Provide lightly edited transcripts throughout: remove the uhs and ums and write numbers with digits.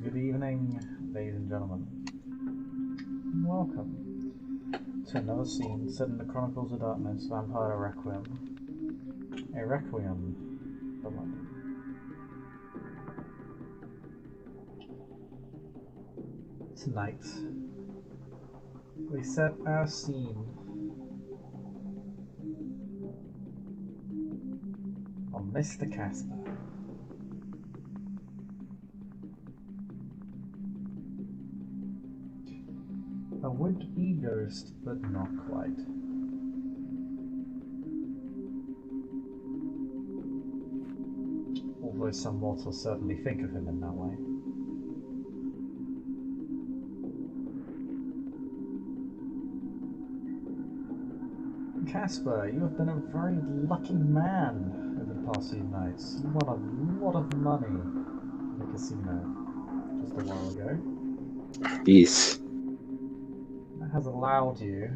Good evening, ladies and gentlemen. Welcome to another scene set in the Chronicles of Darkness Vampire Requiem. A Requiem for London. Tonight, we set our scene on Mr. Casper. A would-be ghost, but not quite. Although some mortals certainly think of him in that way. Casper, you have been a very lucky man over the past few nights. You won a lot of money in the casino just a while ago. Yes. That has allowed you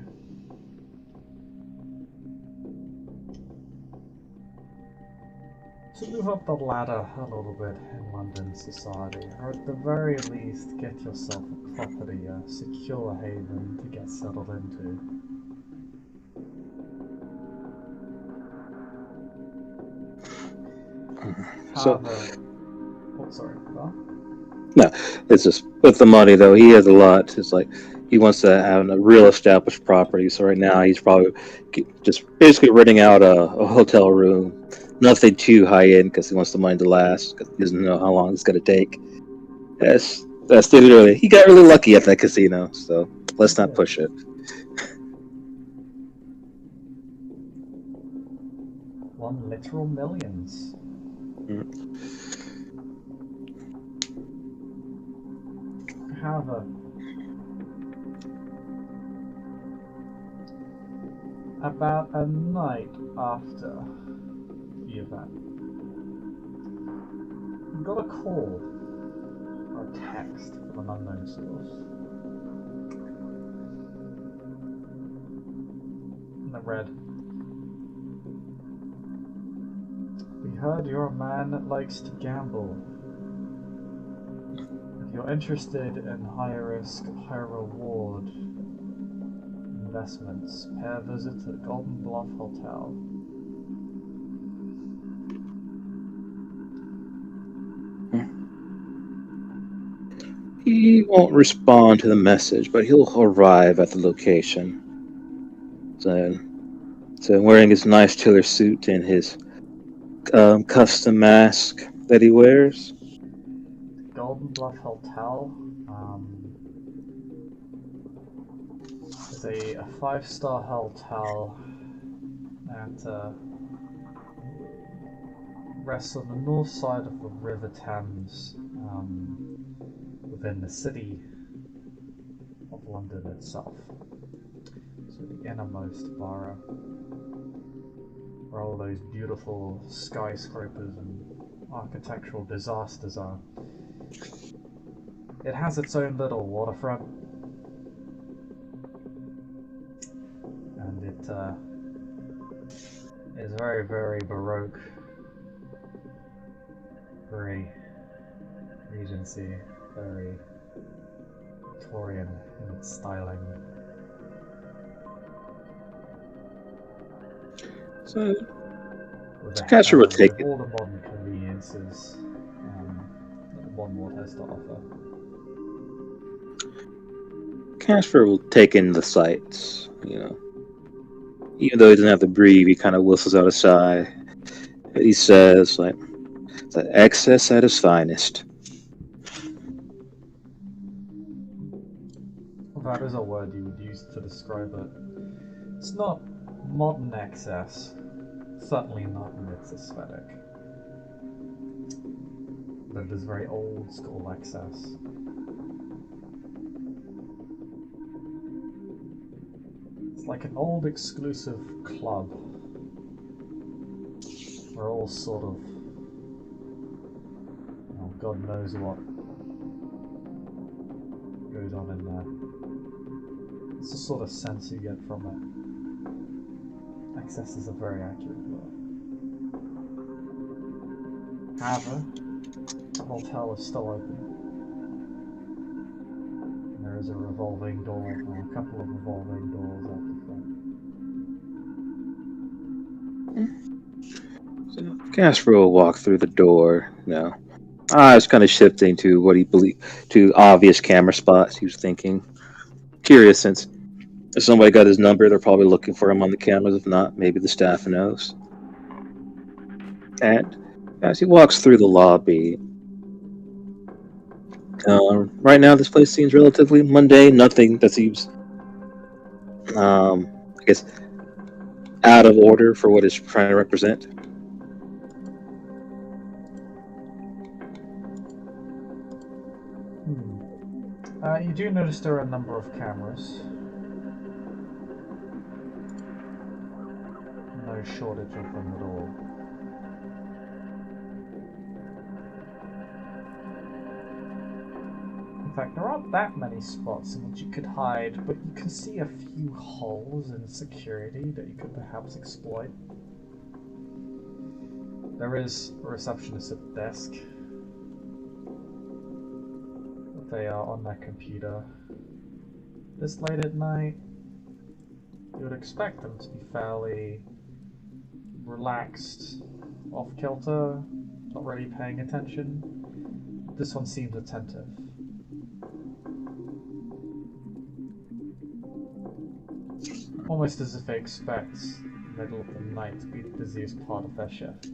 to move up the ladder a little bit in London society, or at the very least get yourself a property, a secure haven to get settled into. So, oh, sorry, well? no, it's just with the money though. He has a lot. It's like he wants to have a real established property. So right now he's probably just basically renting out a hotel room. Nothing too high end because he wants the money to last. Because he doesn't know how long it's going to take. That's literally he got really lucky at that casino. So let's not push it. Won literal millions. However, about a night after the event, you got a call or a text from an unknown source. And it read, "We heard you're a man that likes to gamble. If you're interested in high risk, high reward investments, pay a visit to the Golden Bluff Hotel." He won't respond to the message, but he'll arrive at the location. So wearing his nice tailor suit and his custom mask that he wears. Golden Bluff Hotel is a 5-star hotel that rests on the north side of the River Thames, within the city of London itself. So the innermost borough, where all those beautiful skyscrapers and architectural disasters are. It has its own little waterfront, and it is very, very baroque, very Regency, very Victorian in its styling. So Casper would take with all the modern conveniences that one world has to offer. Casper will take in the sights, Even though he doesn't have to breathe, he kind of whistles out a sigh. He says, like, the excess at its finest. That is a word you would use to describe it. It's not modern excess, certainly not in its aesthetic, but it is very old school excess. It's like an old exclusive club where all sort of, God knows what goes on in there. It's the sort of sense you get from it. Excess is a very accurate word. However, the hotel is still open. is a revolving door, or a couple of revolving doors at the front. So Casper will walk through the door. Eyes kind of shifting to what he believed to obvious camera spots. He was thinking, curious since if somebody got his number, they're probably looking for him on the cameras. If not, maybe the staff knows. And as he walks through the lobby, right now this place seems relatively mundane. Nothing that seems, I guess, out of order for what it's trying to represent. You do notice there are a number of cameras. No shortage of them at all. In fact, there aren't that many spots in which you could hide, but you can see a few holes in security that you could perhaps exploit. There is a receptionist at the desk. They are on their computer. This late at night, you would expect them to be fairly relaxed, off-kilter, not really paying attention. This one seems attentive. Almost as if they expect the middle of the night to be the busiest part of their shift.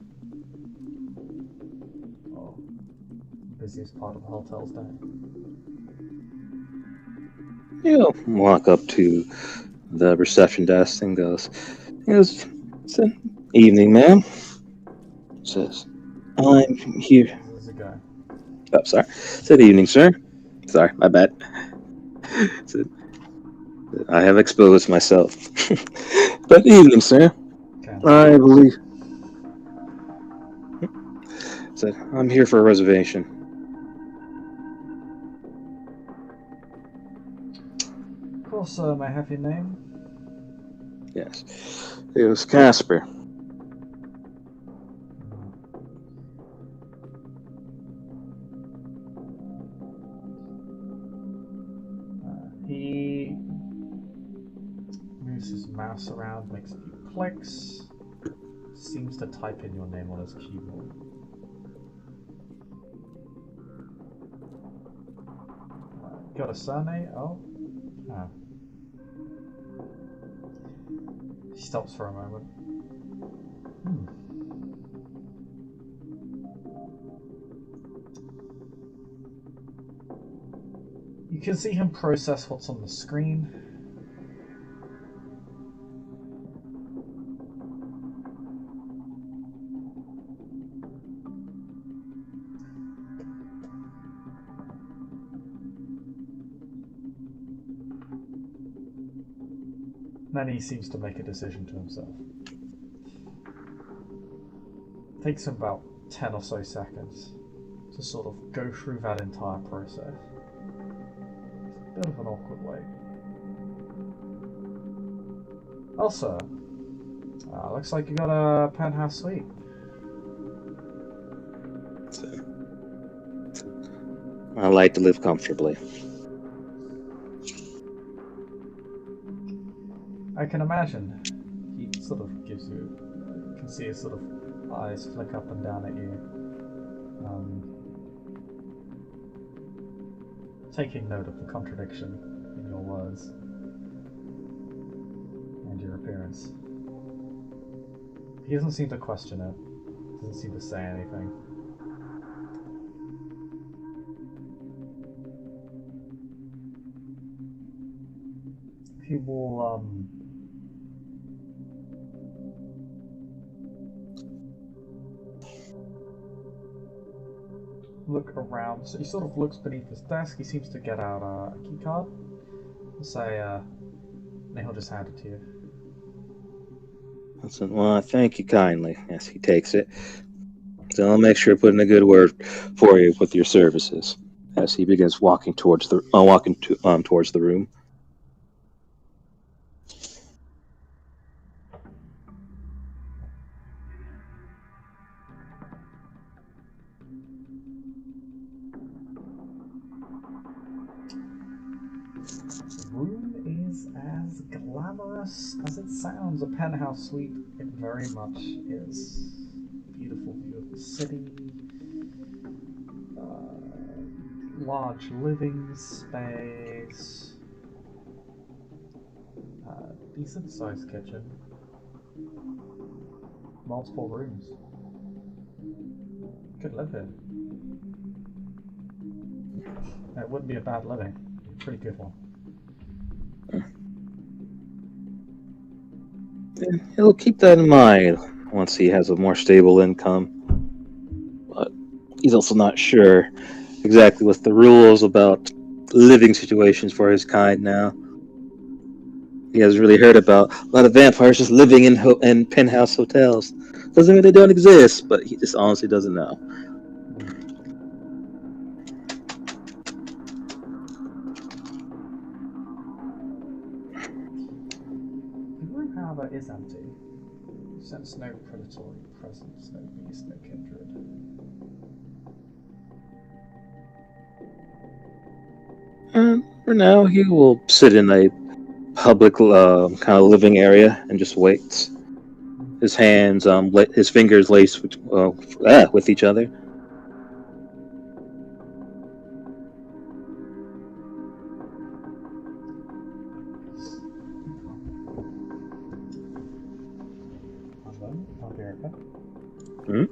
Or the busiest part of the hotel's day. He'll walk up to the reception desk and goes, "It's an evening, ma'am." Says, "I'm here." There's a guy. Oh, sorry. Said, "Evening, sir." Sorry, my bad. Said, I have exposed myself. But evening, sir. Cancel. I believe. Said, "I'm here for a reservation." Of course, may I have your name? Yes. It was Casper. He moves his mouse around, makes a few clicks, seems to type in your name on his keyboard. Got a surname? Oh. He stops for a moment. You can see him process what's on the screen. Then he seems to make a decision to himself. Takes him about 10 or so seconds to sort of go through that entire process. It's a bit of an awkward wait. Also, looks like you got a penthouse suite. I like to live comfortably. I can imagine. He sort of gives you, you can see his sort of eyes flick up and down at you. Taking note of the contradiction in your words and your appearance. He doesn't seem to question it, doesn't seem to say anything. He will, look around. So he sort of looks beneath his desk. He seems to get out a key card. He'll say, and he'll just hand it to you. I said, "Well, thank you kindly." Yes, he takes it. So I'll make sure to put in a good word for you with your services. As he begins walking towards the towards the room. The room is as glamorous as it sounds. A penthouse suite, it very much is. Beautiful view of the city. Large living space. Decent sized kitchen. Multiple rooms. Could live here. It wouldn't be a bad living. Pretty good one. He'll keep that in mind once he has a more stable income. But he's also not sure exactly what the rules about living situations for his kind now. He has really heard about a lot of vampires just living in penthouse hotels. Doesn't mean they don't exist, but he just honestly doesn't know. The room, however, is empty. You sense no predatory presence, no beast, no kindred. And for now, he will sit in a public kind of living area and just wait. His hands, his fingers laced with each other. I'll be right back. Hmm?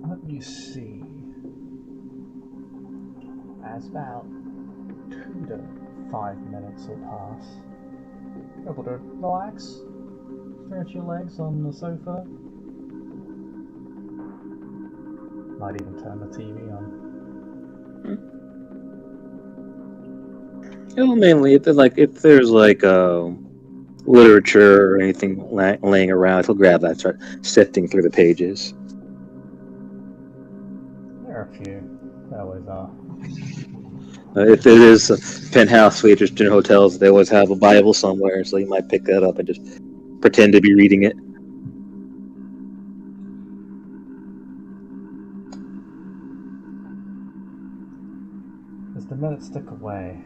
Let me see. As about 2 to 5 minutes will pass. Able to relax, stretch your legs on the sofa. Might even turn the TV on. Well, mainly, if there's literature or anything laying around, he'll grab that and start sifting through the pages. There are a few. There always are. If it is a penthouse suite or student hotels, they always have a Bible somewhere, so you might pick that up and just pretend to be reading it. As the minutes tick away,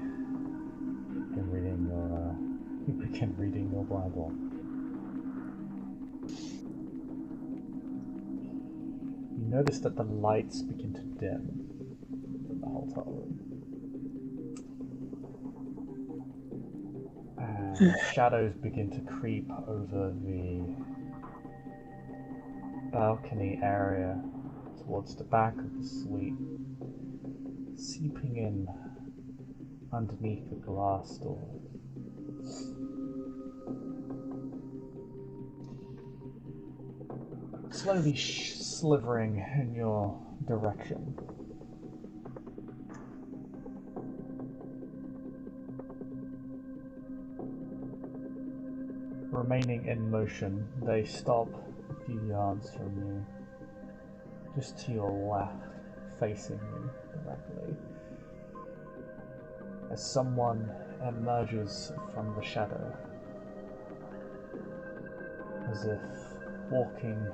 you begin reading your Bible. You notice that the lights begin to dim in the hotel room. And shadows begin to creep over the balcony area towards the back of the suite, seeping in underneath the glass door. Slowly slithering in your direction. Remaining in motion, they stop a few yards from you, just to your left, facing you directly, as someone emerges from the shadow, as if walking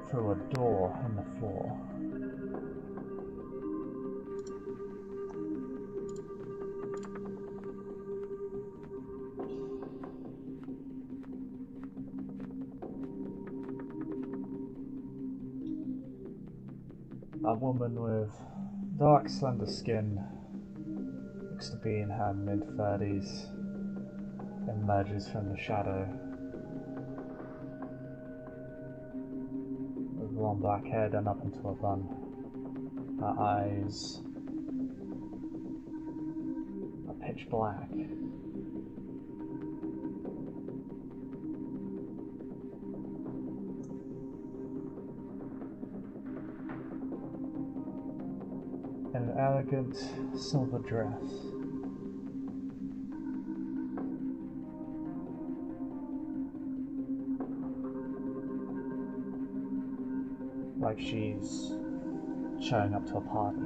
through a door in the floor. A woman with dark, slender skin, looks to be in her mid-30s, emerges from the shadow. With long black hair done up into a bun. Her eyes are pitch black. An elegant silver dress. Like she's showing up to a party.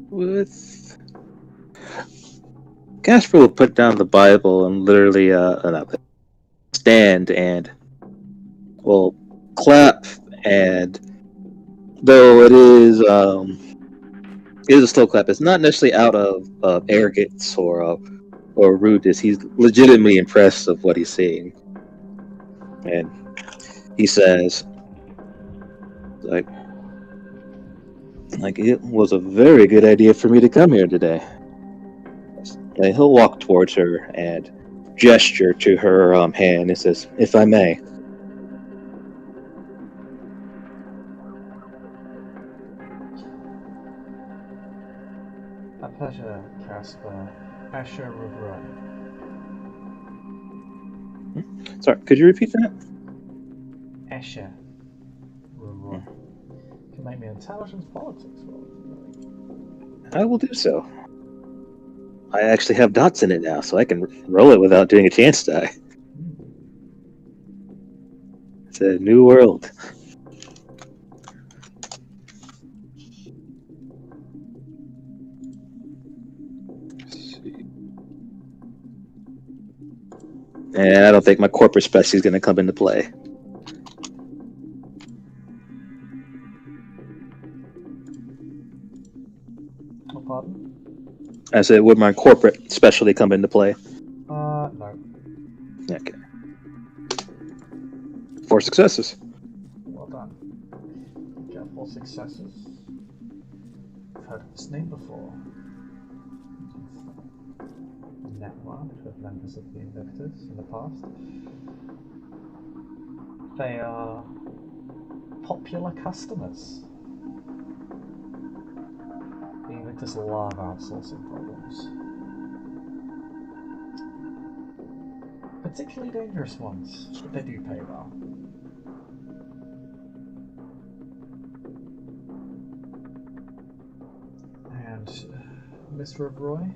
With Casper will put down the Bible and literally stand and will clap, and though it is a slow clap, it's not necessarily out of arrogance or rudeness. He's legitimately impressed of what he's seeing, and he says, like it was a very good idea for me to come here today. And he'll walk towards her and gesture to her hand and says, "If I may." A pleasure, Casper. Asher Revroy. Sorry, could you repeat that? Asher Revroy. Can make me intelligence politics roll. I will do so. I actually have dots in it now, so I can roll it without doing a chance die. It's a new world. And I don't think my corporate special is going to come into play. Oh, pardon? I said, would my corporate specialty come into play? No. Okay. 4 successes. Well done. You got 4 successes. I've heard of this name before. Networked with members of the Invictus in the past. They are popular customers. The Invictus love outsourcing problems. Particularly dangerous ones, but they do pay well. And Miss Revroy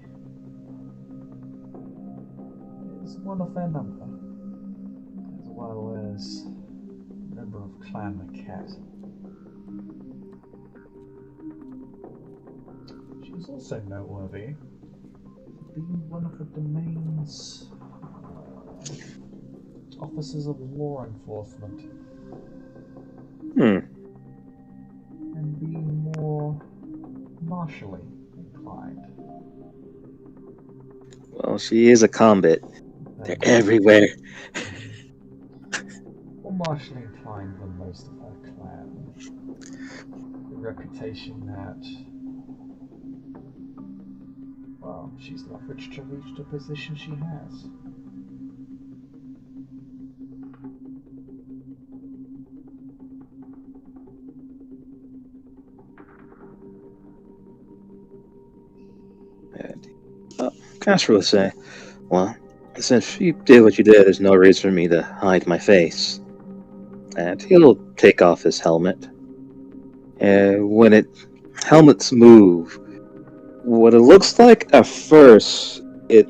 is one of their number, as well as a member of Clan Maquette. She's also noteworthy for being one of the domain's officers of law enforcement. And being more martially inclined. Well, she is a combat. They're everywhere. More martially inclined than most of her clan. The reputation that, well, she's leveraged to reach the position she has. Casper will say, well, since you did what you did, there's no reason for me to hide my face. And he'll take off his helmet. And when helmets move, what it looks like at first, it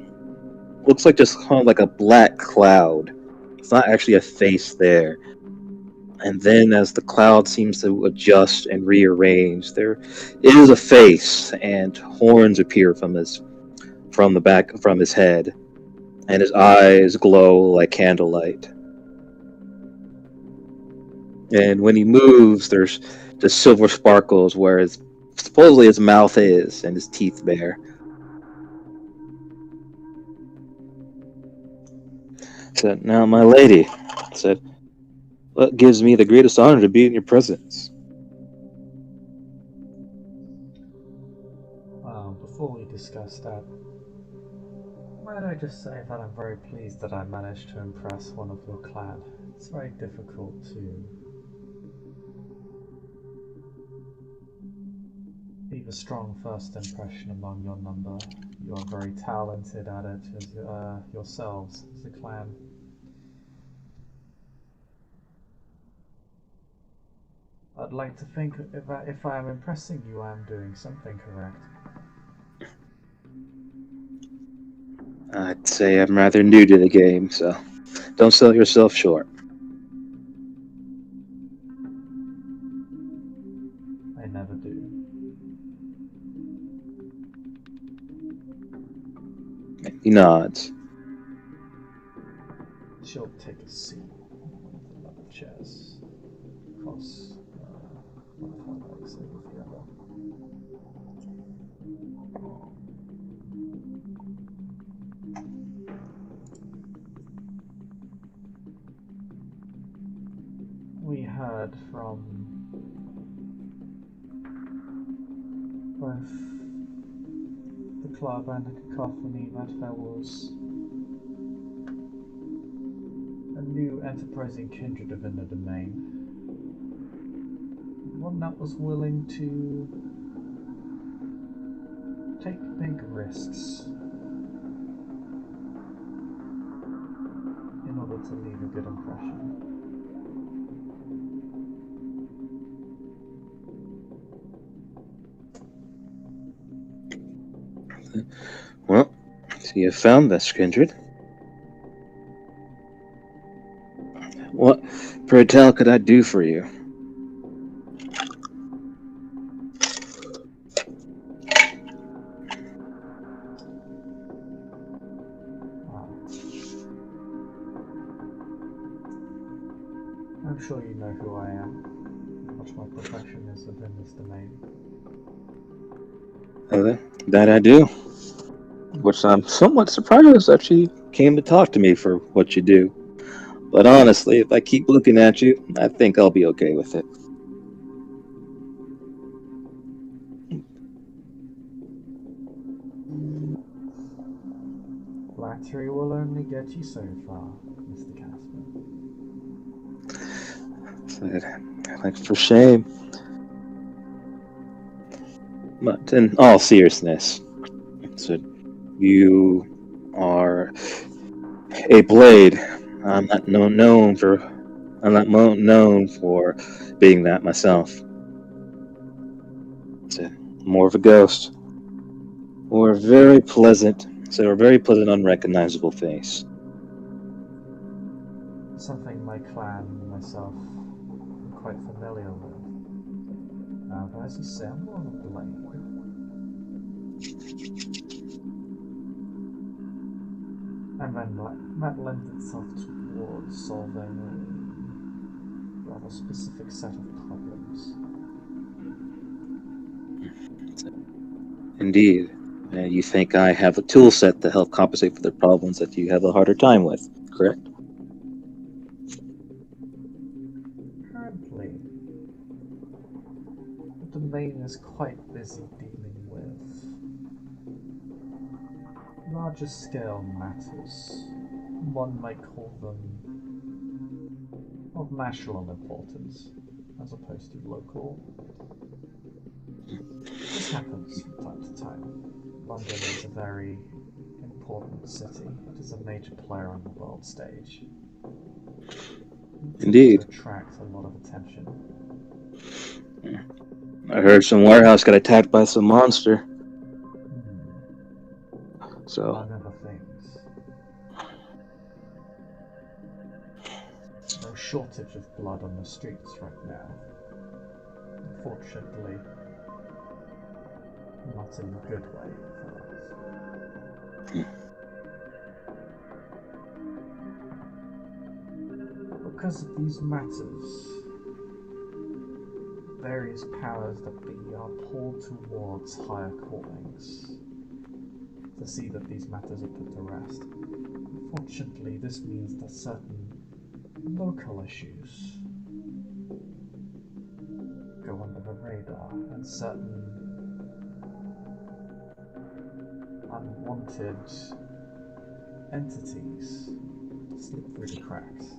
looks like just kind of like a black cloud. It's not actually a face there. And then as the cloud seems to adjust and rearrange, there is a face, and horns appear from his head, and his eyes glow like candlelight. And when he moves, there's just silver sparkles where supposedly his mouth is and his teeth bare. Said, now, my lady, said, what gives me the greatest honor to be in your presence? Well, before we discuss that, might I just say that I'm very pleased that I managed to impress one of your clan. It's very difficult to leave a strong first impression among your number. You are very talented at it as yourselves as a clan. I'd like to think if I am impressing you, I am doing something correct. I'd say I'm rather new to the game, so don't sell yourself short. I never do. He nods. She'll take a seat on one of the chairs. Cross one of her legs over the other. We heard from both the club and the cacophony that there was a new enterprising kindred within the domain. One that was willing to take big risks in order to leave a good impression. Well, so you found this kindred. What, pray tell, could I do for you? I'm sure you know who I am, what my profession is within this domain. That I do. Which I'm somewhat surprised that you came to talk to me for what you do. But honestly, if I keep looking at you, I think I'll be okay with it. Flattery will only get you so far, Mr. Casper. Like, for shame. But in all seriousness, so you are a blade. I'm not known for being that myself. It's more of a ghost, or a very pleasant, unrecognizable face. Something my clan and myself are quite familiar with. But as you say, I'm more of a blade. And then that lends itself towards solving a rather specific set of problems. Indeed. You think I have a tool set to help compensate for the problems that you have a harder time with, correct? Currently, the domain is quite busy dealing with larger scale matters. One might call them of national importance, as opposed to local. This happens from time to time. London is a very important city. It is a major player on the world stage. Indeed. It attracts a lot of attention. I heard some warehouse got attacked by some monster. So. Among other things. No shortage of blood on the streets right now. Unfortunately, not in a good way for us. Because of these matters, various powers that be are pulled towards higher callings to see that these matters are put to rest. Unfortunately, this means that certain local issues go under the radar, and certain unwanted entities slip through the cracks.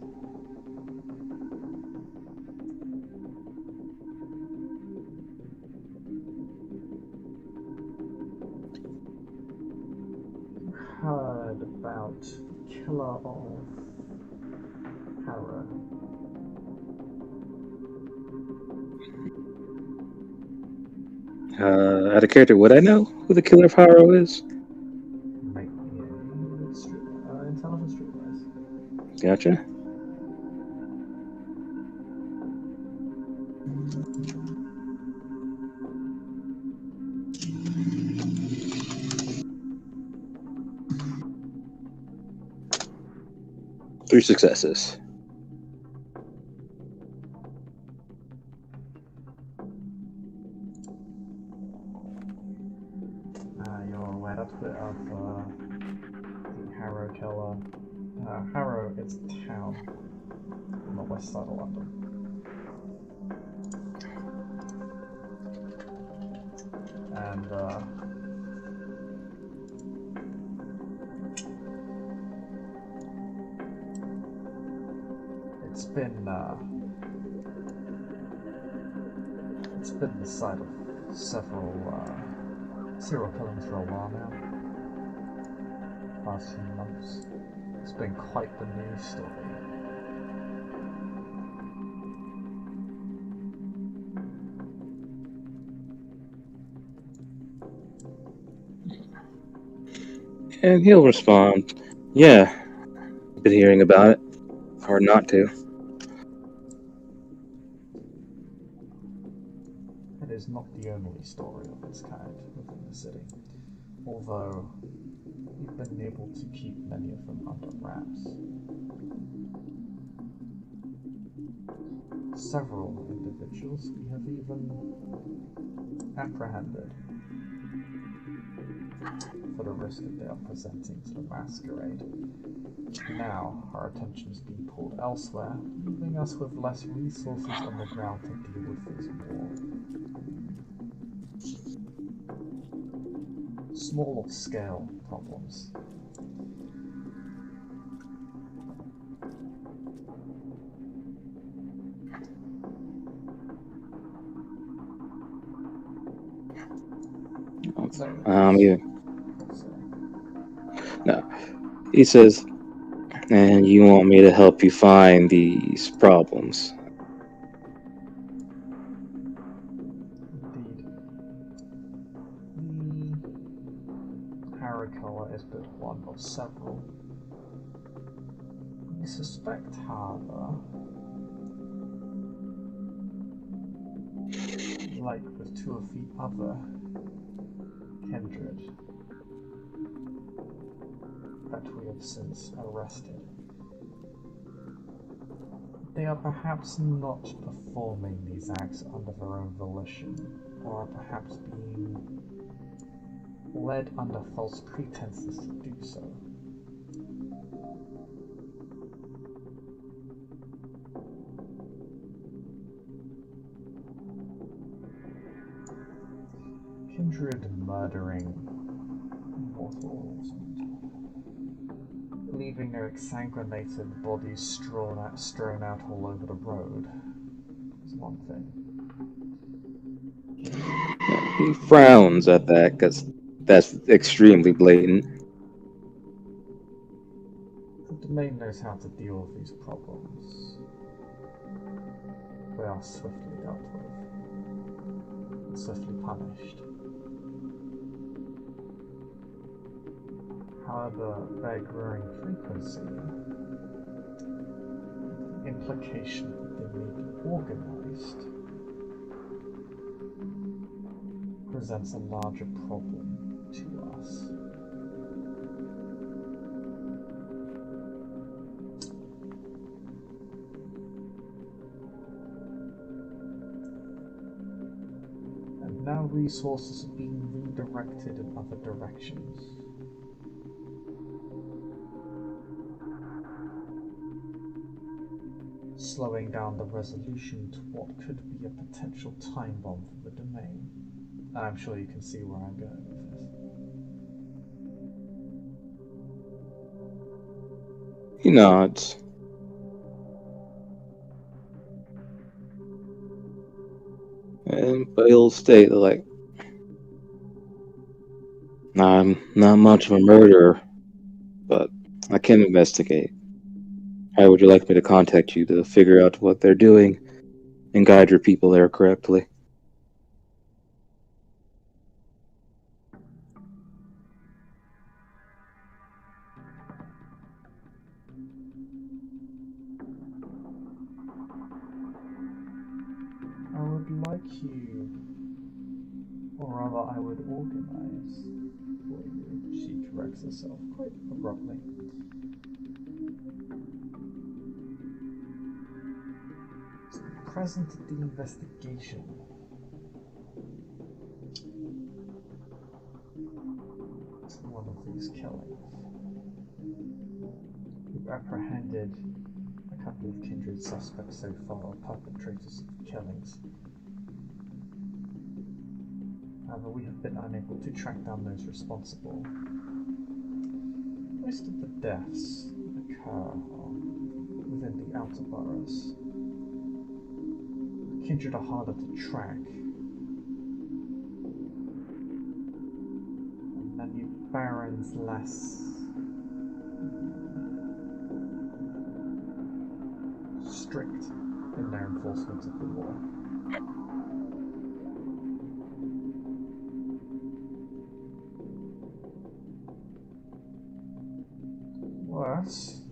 Heard about the killer of Harrow. Out of character, would I know who the killer of Harrow is? Make me a Gotcha. Three successes. You're aware that's a bit of the Harrow Killer. Harrow is a town on the west side of London. And it's been the site of several serial killings for a while now. Past few months. It's been quite the news story. And he'll respond, yeah, been hearing about it. Hard not to. It is not the only story of its kind within the city, although we've been able to keep many of them under wraps. Several individuals we have even apprehended for the risk that they are presenting to the masquerade. Now, our attention is being pulled elsewhere, leaving us with less resources on the ground to deal with these more small-scale problems. No. He says, and you want me to help you find these problems. Indeed. The Harrow is but one of several. We suspect, however, like with two of the other kindred that we have since arrested, they are perhaps not performing these acts under their own volition, or are perhaps being led under false pretenses to do so. Kindred murdering mortals, leaving their exsanguinated bodies strewn out all over the road is one thing. He frowns at that because that's extremely blatant. The domain knows how to deal with these problems. They are swiftly dealt with and swiftly punished. However, their growing frequency, the implication that they may be organized, presents a larger problem to us. And now resources are being redirected in other directions. Slowing down the resolution to what could be a potential time bomb for the domain. And I'm sure you can see where I'm going with this. He nods. But he'll state like, I'm not much of a murderer, but I can investigate. How would you like me to contact you to figure out what they're doing and guide your people there correctly? queue, or rather I would organize for you, she corrects herself quite abruptly. To be present at the investigation. To one of these killings. We've apprehended a couple of kindred suspects so far, perpetrators of killings. However, we have been unable to track down those responsible. Most of the deaths occur within the outer boroughs. Kindred are harder to track. And you barons less strict in their enforcement of the law. Worse,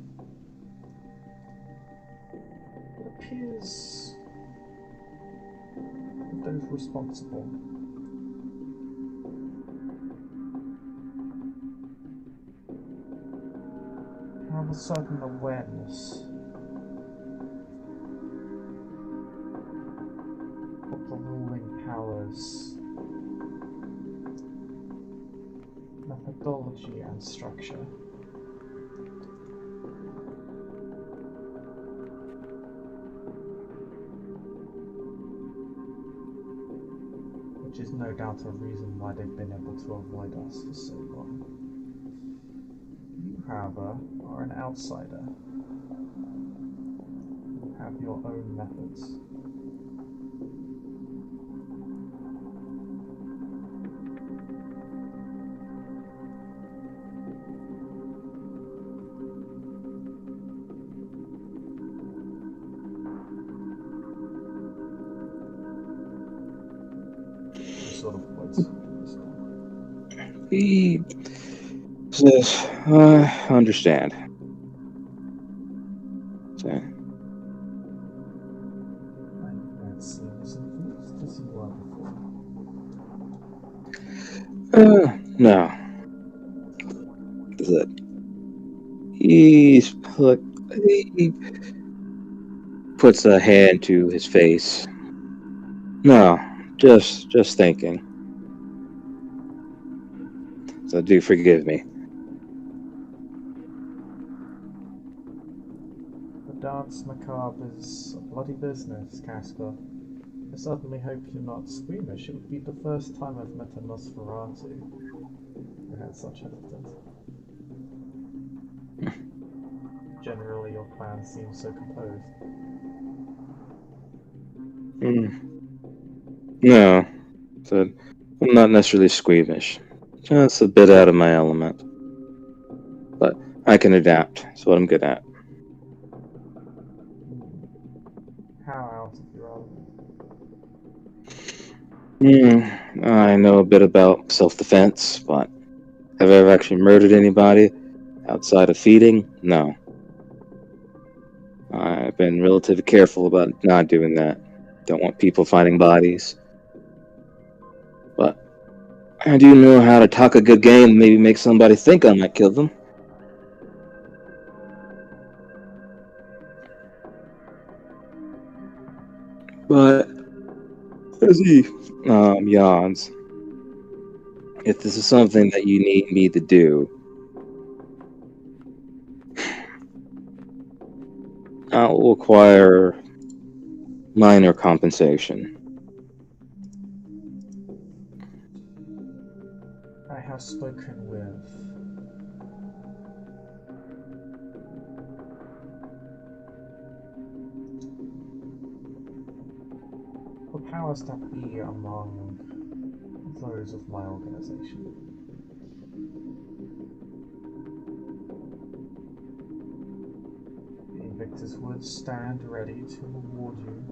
it appears that those responsible have a certain awareness of the ruling powers, methodology and structure. Which is no doubt a reason why they've been able to avoid us for so long. You, however, are an outsider. You have your own methods. He says, I understand. So, no. Is it? He puts a hand to his face. No, just thinking. So do forgive me. The dance macabre is a bloody business, Casper. I certainly hope you're not squeamish. It would be the first time I've met a Nosferatu who had such hesitance. Generally, your plan seems so composed. No, so I'm not necessarily squeamish. Just a bit out of my element. But I can adapt. That's what I'm good at. How out of your element? I know a bit about self-defense, but have I ever actually murdered anybody outside of feeding? No. I've been relatively careful about not doing that. Don't want people finding bodies. But I do know how to talk a good game and maybe make somebody think I might kill them. But as he yawns, if this is something that you need me to do, I'll require minor compensation. I have spoken with the powers that be among those of my organization. The Invictus would stand ready to reward you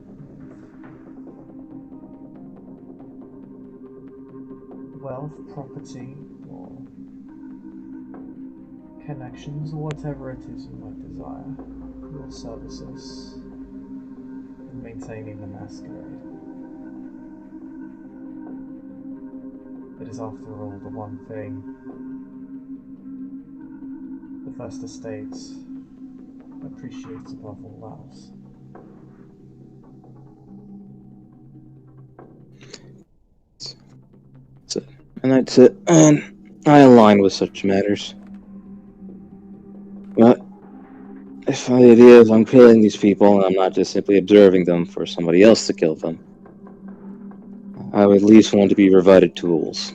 with wealth, property, or connections, or whatever it is you might desire for your services in maintaining the masquerade. It is, after all, the one thing the First Estate appreciates above all else. And I align with such matters. But if the idea is I'm killing these people and I'm not just simply observing them for somebody else to kill them, I would at least want to be provided tools.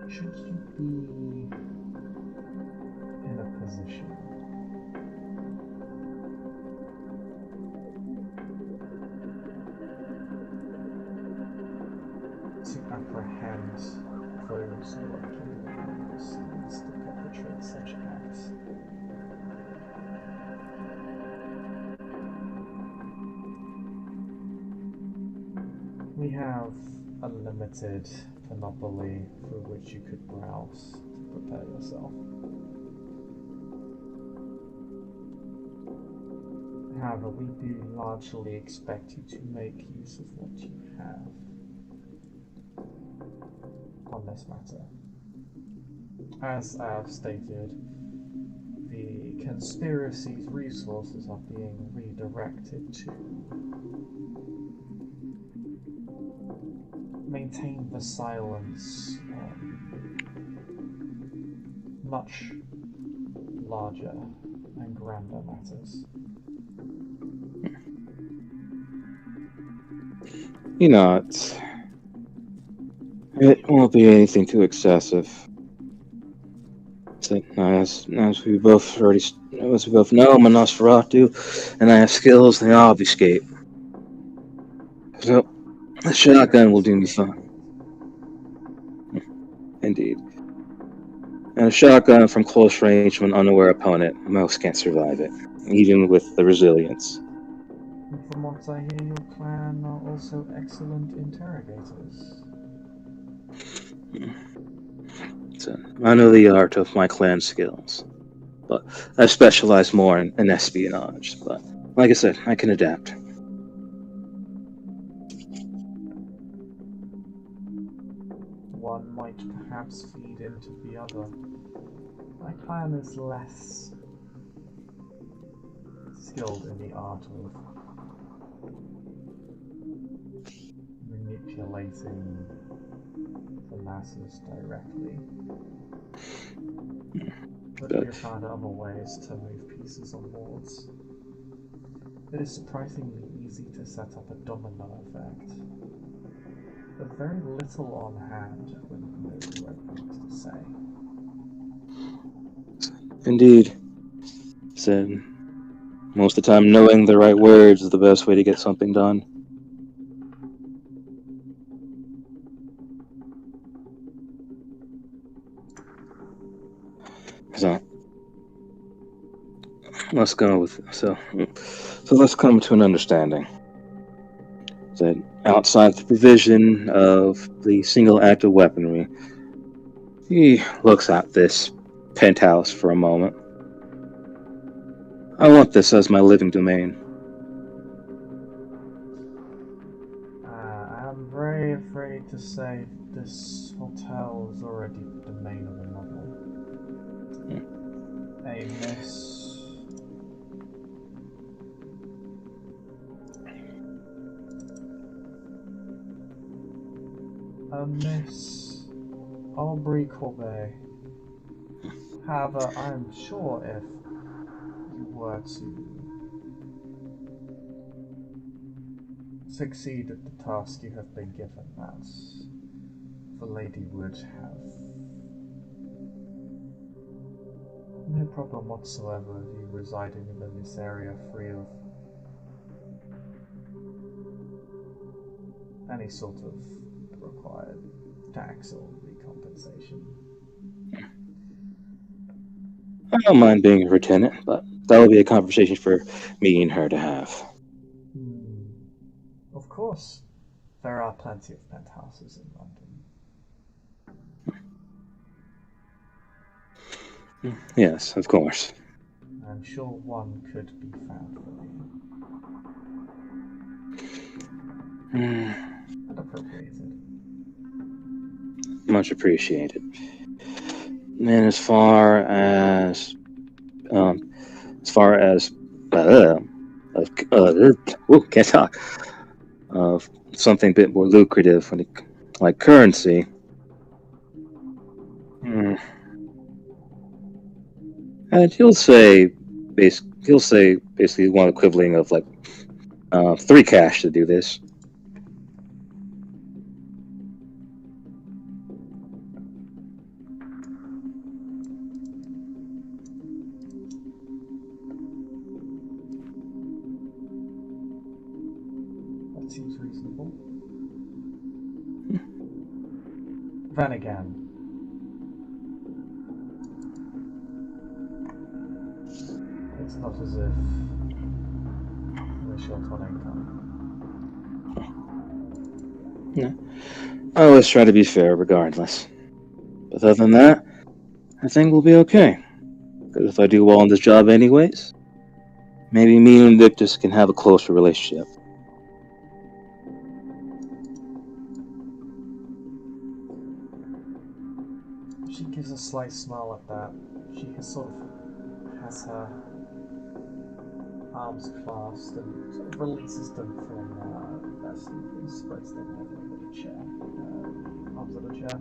Should you be in a position to apprehend those working with the scenes to perpetrate such acts, we have a limited monopoly through which you could browse to prepare yourself. However, we do largely expect you to make use of what you have on this matter. As I have stated, the conspiracy's resources are being redirected to maintain the silence on much larger and grander matters. You know, it won't be anything too excessive. So, as we both know, I'm a Nosferatu, and I have skills in obfuscate. So, a shotgun will do me fine. Indeed. And a shotgun from close range from an unaware opponent, most can't survive it, even with the resilience. And from what I hear, your clan are also excellent interrogators. So, I know the art of my clan skills, but I specialize more in espionage. But like I said, I can adapt. One might perhaps feed into the other. My clan is less skilled in the art of manipulating the masses directly. But we have found other ways to move pieces on boards. It is surprisingly easy to set up a domino effect, but very little on hand when you know the right things to say. Indeed. So, most of the time, knowing the right words is the best way to get something done. So let's go so let's come to an understanding. That outside the provision of the single act of weaponry, he looks at this penthouse for a moment. I want this as my living domain. I'm very afraid to say this hotel is already the domain of another. A Miss Aubrey Corbet. However, I'm sure if you were to succeed at the task you have been given, that the lady would have no problem whatsoever of you residing within this area free of any sort of required tax or recompensation. I don't mind being a lieutenant, but that will be a conversation for me and her to have. Of course, there are plenty of penthouses in London. Yes, of course. I'm sure one could be found for you. And appropriated. Much appreciated. And as far as can't talk. Something a bit more lucrative, like currency. And he'll say basically one equivalent of like 3 cash to do this. That seems reasonable. Then again, it's not as if we're short on income. Yeah. I always try to be fair regardless. But other than that, I think we'll be okay. Because if I do well on this job anyways, maybe me and Victus can have a closer relationship. She gives a slight smile at that. She has her arms clasped and sort of releases them from their sleeve and spreads them over the chair, arms of the chair.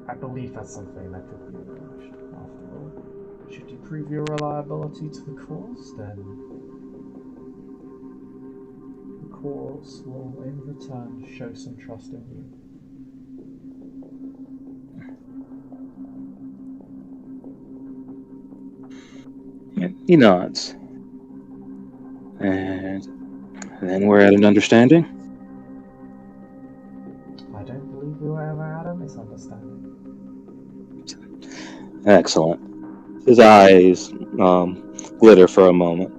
I believe that's something that could be arranged. After all, should you prove your reliability to the cause, then the cause will in return show some trust in you. He nods. And then we're at an understanding? I don't believe we were ever at a misunderstanding. Excellent. His eyes glitter for a moment.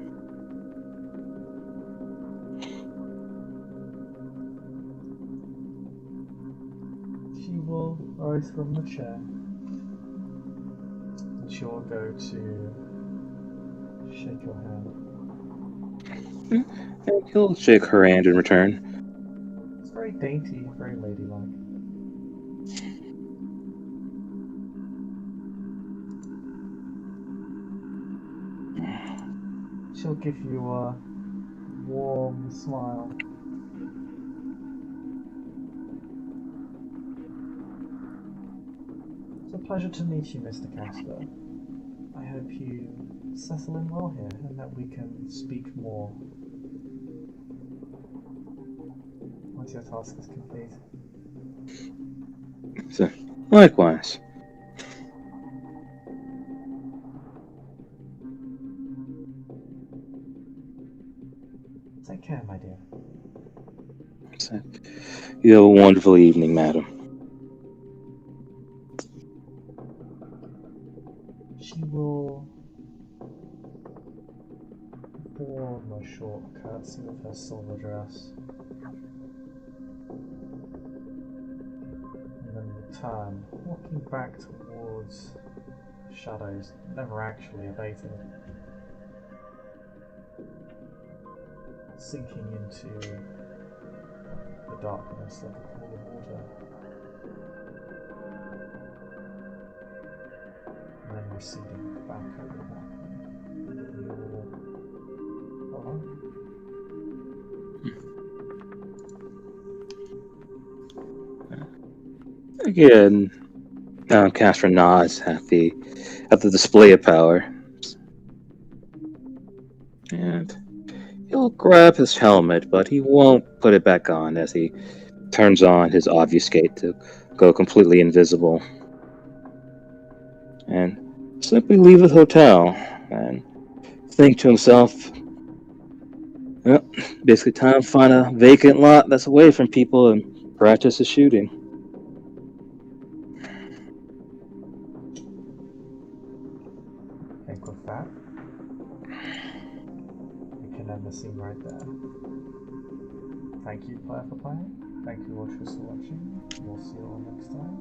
She will rise from the chair and she will go to shake your hand. And he'll shake her hand in return. It's very dainty, very ladylike. She'll give you a warm smile. It's a pleasure to meet you, Mr. Casper. I hope you settle in well here and that we can speak more once your task is complete. So, likewise. Take care, my dear. So, you have a wonderful evening, madam. She will perform a short curtsy with her silver dress and then return, walking back towards shadows, never actually abating, sinking into the darkness like a pool of water, and then receding back over the balcony. You're alone. Again, Casper nods at the display of power, and he'll grab his helmet, but he won't put it back on as he turns on his obfuscate to go completely invisible, and simply leave the hotel and think to himself, well, basically time to find a vacant lot that's away from people and practice his shooting. I think with that, we can end the scene right there. Thank you, player, for playing. Thank you, watchers, for watching. We'll see you all next time.